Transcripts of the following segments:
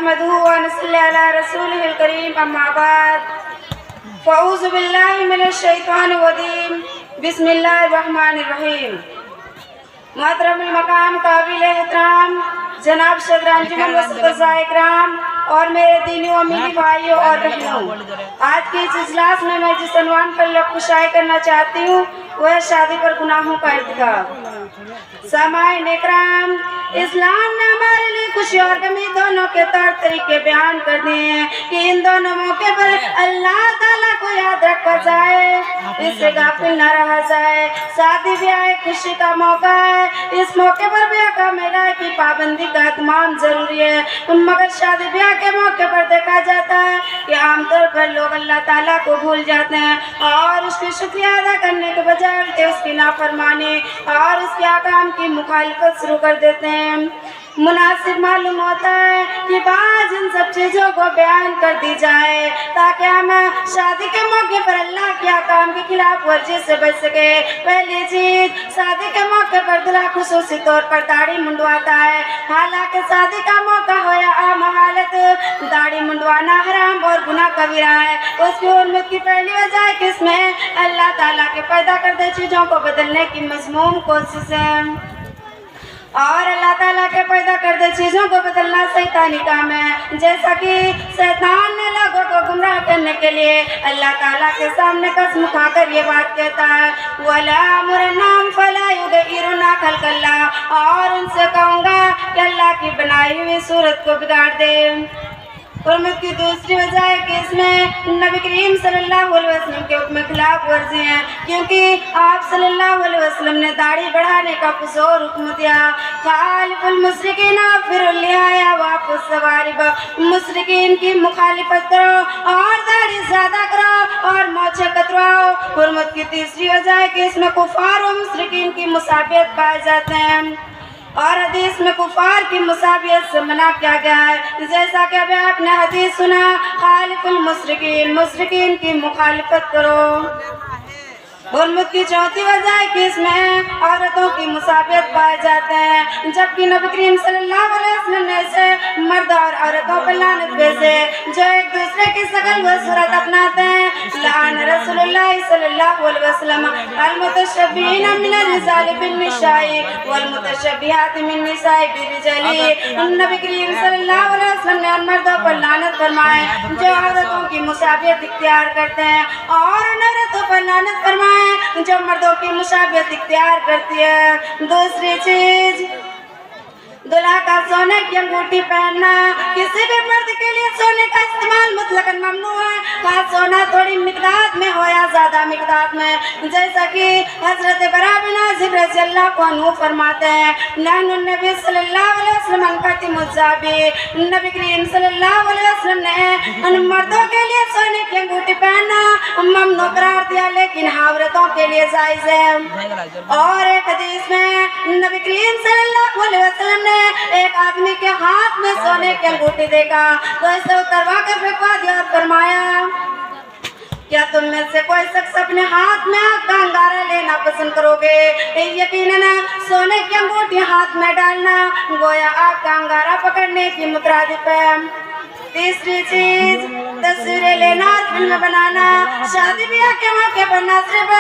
نحمده ونصلي على رسوله الكريم أما بعد فأعوذ بالله من الشيطان الرجيم بسم الله الرحمن الرحیم۔ محترم المقام قابل احترام جناب صدر انجمن وسطاء اکرام اور میرے دینی و امیری بھائیوں اور بہنوں، آج کے اس اجلاس میں جس عنوان پر لب کشائی کرنا چاہتی ہوں وہ ہے شادی پر گناہوں کا ارتکاب۔ سامعین اکرام، اسلام نے ہمارے لیے خوشی اور غمی دونوں کے طور طریقے بیان کر دیے ہیں کہ ان دونوں موقع پر اللہ تعالیٰ کو یاد رکھا جائے، اس سے غافل نہ رہا جائے۔ شادی بیاہ ایک خوشی کا موقع ہے، اس موقع پر بھی احکام الہی کی پابندی کا اہتمام ضروری ہے، مگر شادی بیاہ کے موقع پر دیکھا جاتا ہے کہ عام طور پر لوگ اللہ تعالیٰ کو بھول جاتے ہیں اور اس کی شکریہ ادا کرنے کے بجائے اس کی نافرمانی اور اس کے احکام کی مخالفت شروع کر دیتے ہیں۔ مناسب معلوم ہوتا ہے کہ بعض ان سب چیزوں کو بیان کر دی جائے تاکہ ہم شادی کے موقع پر اللہ کے احکام کی خلاف ورزی سے بچ سکے۔ پہلی چیز، شادی کے موقع پر دلہا خصوصی طور پر داڑھی منڈواتا ہے، حالانکہ شادی کا موقع ہو یا عام حالت، داڑھی منڈوانا حرام اور گناہ کبیرہ ہے۔ اس کی حرمت کی پہلی وجہ ہے کہ اس میں اللہ تعالیٰ کے پیدا کردہ چیزوں کو بدلنے کی مذموم کوشش ہے، اور اللہ تعالیٰ کے پیدا کردہ چیزوں کو بدلنا شیطانی کام ہے، جیسا کہ شیطان نے لوگوں کو گمراہ کرنے کے لیے اللہ تعالیٰ کے سامنے قسم کھا کر یہ بات کہتا ہے وَلَأَمُرَنَّهُمْ فَلَا يُغَيِّرُنَّ خَلْقَ اللَّهِ، اور ان سے کہوں گا کہ اللہ کی بنائی ہوئی صورت کو بگاڑ دے۔ حرمت کی دوسری وجہ ہے کہ اس میں نبی کریم صلی اللہ علیہ وسلم کے حکم خلاف ورزی ہیں، کیونکہ آپ صلی اللہ علیہ وسلم نے داڑھی بڑھانے کا کچھ اور حکم دیا، خالف المشرکین وافر اللحیہ واعفوا الشوارب، مشرکین کی مخالفت کرو اور داڑھی زیادہ کرو اور مونچھیں کترواؤ۔ حرمت کی تیسری وجہ ہے کہ اس میں کفار و مشرکین کی مشابہت پائے جاتے ہیں، اور حدیث میں کفار کی مشابہت سے منع کیا گیا ہے، جیسا کہ ابھی آپ نے حدیث سنا خالف المشرکین، مشرکین کی مخالفت کرو۔ حرمت کی چوتھی وجہ ہے کہ اس میں عورتوں کی مشابہت پائے جاتے ہیں، جبکہ نبی کریم صلی اللہ علیہ وسلم نے اسے مرد اور عورتوں پر لعنت بھیجے جو ایک دوسرے کی شکل و صورت اپناتے ہیں۔ لعن رسول اللہ صلی اللہ علیہ وسلم المتشبہین من الرجال بالنساء والمتشبہات من النساء بالرجال، نبی کریم صلی اللہ علیہ وسلم نے ان مردوں پر لعنت فرمائے جو عورتوں کی مشابہت اختیار کرتے ہیں، اور ان عورتوں پر لعنت فرمائے جو مردوں کی مشابہت اختیار کرتی ہے۔ دوسری چیز، دلہا کا سونے کی انگوٹھی پہننا، کسی بھی مرد کے لیے سونے کا استعمال مطلقاً ممنوع ہے، خاص سونا تھوڑی مقدار میں ہو یا زیادہ مقدار میں، جیسا کہ حضرت براء بن عازب رضی اللہ عنہ فرماتے ہیں نحن النبی صلی اللہ علیہ وسلم انقتم الزابی، نبی کریم صلی اللہ علیہ وسلم نے ان مردوں کے لیے سونے کی انگوٹھی پہننا ممنوع قرار دیا، لیکن عورتوں کے لیے جائز ہے۔ اور ایک حدیث میں نبی کریم صلی اللہ علیہ وسلم نے ایک آدمی کے ہاتھ میں سونے کی انگوٹھی دیکھا تو اسے اتروا کر پھینکوا دیا اور فرمایا کیا تم میں سے کوئی شخص اپنے ہاتھ میں آگ کا انگارہ لینا پسند کرو گے؟ یقیناً سونے کی انگوٹھی ہاتھ میں ڈالنا گویا آگ کا انگارہ پکڑنے کی مترادف ہے۔ تیسری چیز، تصویریں لینا اور فلم بنانا، شادی بیاہ کے موقع پر نہ صرف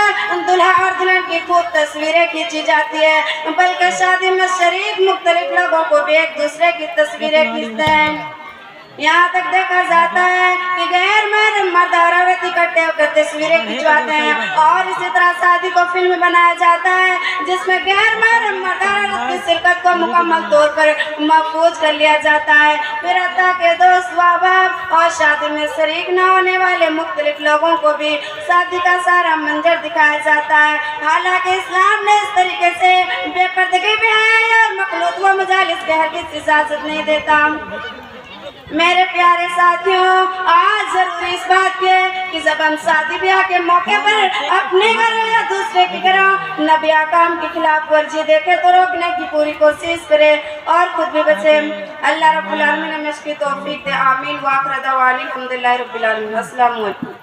دلہا اور دلہن کی خوب تصویریں کھینچی جاتی ہے بلکہ شادی میں شریک مختلف لوگوں کو بھی ایک دوسرے کی تصویریں کھینچتے ہیں۔ یہاں تک دیکھا جاتا ہے کہ غیر محرم مرد اور عورت اکٹھے ہو کر تصویریں کھنچواتے ہیں، اور اسی طرح شادی کو فلم بنایا جاتا ہے جس میں غیر محرم مرد اور عورت کی شرکت کو مکمل طور پر محفوظ کر لیا جاتا ہے۔ پھر حتیٰ کہ دوست و احباب اور شادی میں شریک نہ ہونے والے مختلف لوگوں کو بھی شادی کا سارا منظر دکھایا جاتا ہے، حالانکہ اسلام نے اس طریقے سے بے پردگی بے حیائی اور مخلوط و مجالس کے ہرگز اجازت نہیں دیتا۔ میرے پیارے ساتھیوں، آج ضروری اس بات کی ہے کہ جب ہم شادی بیاہ کے موقع پر اپنے گھر یا دوسرے کے گھروں نبی احکام کی خلاف ورزی دیکھے تو روکنے کی پوری کوشش کرے اور خود بھی بچے۔ اللہ رب العالمین ہمیں اس کی توفیق دے، آمین۔ وآخر دعوانا الحمدللہ رب العالمین۔ السلام علیکم۔